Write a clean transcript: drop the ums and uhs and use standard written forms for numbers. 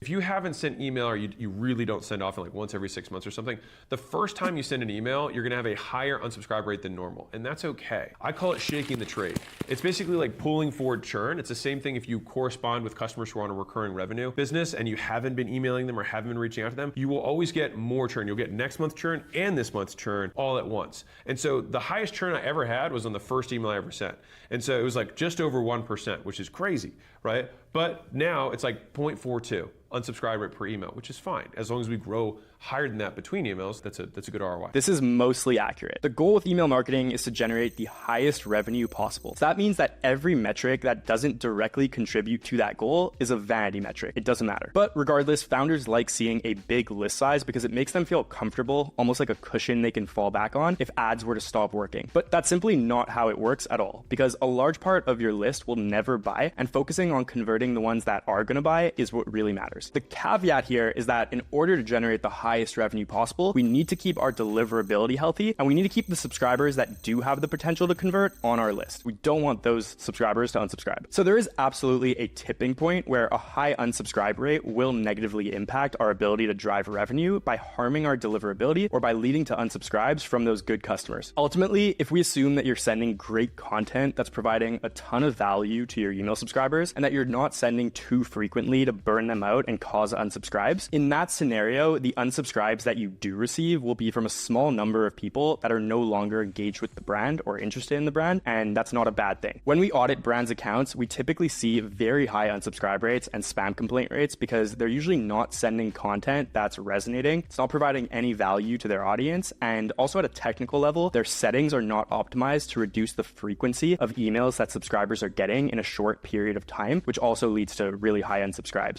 If you haven't sent email or you really don't send often, like once every 6 months or something, the first time you send an email, you're gonna have a higher unsubscribe rate than normal, and that's okay. I call it shaking the trade. It's basically like pulling forward churn. It's the same thing if you correspond with customers who are on a recurring revenue business and you haven't been emailing them or haven't been reaching out to them, you will always get more churn. You'll get next month's churn and this month's churn all at once. And so the highest churn I ever had was on the first email I ever sent. And so it was like just over 1%, which is crazy, right? But now it's like 0.42 unsubscribe rate per email, which is fine. As long as we grow higher than that between emails, that's a good ROI. This is mostly accurate. The goal with email marketing is to generate the highest revenue possible. So that means that every metric that doesn't directly contribute to that goal is a vanity metric. It doesn't matter. But regardless, founders like seeing a big list size because it makes them feel comfortable, almost like a cushion they can fall back on if ads were to stop working. But that's simply not how it works at all, because a large part of your list will never buy, and focusing on converting the ones that are gonna buy is what really matters. The caveat here is that in order to generate the highest revenue possible, we need to keep our deliverability healthy, and we need to keep the subscribers that do have the potential to convert on our list. We don't want those subscribers to unsubscribe. So there is absolutely a tipping point where a high unsubscribe rate will negatively impact our ability to drive revenue by harming our deliverability or by leading to unsubscribes from those good customers. Ultimately, if we assume that you're sending great content that's providing a ton of value to your email subscribers and that you're not sending too frequently to burn them out and cause unsubscribes, in that scenario, the unsubscribes that you do receive will be from a small number of people that are no longer engaged with the brand or interested in the brand, and that's not a bad thing. When we audit brands' accounts, we typically see very high unsubscribe rates and spam complaint rates because they're usually not sending content that's resonating. It's not providing any value to their audience, and also at a technical level, their settings are not optimized to reduce the frequency of emails that subscribers are getting in a short period of time, which also leads to really high unsubscribes.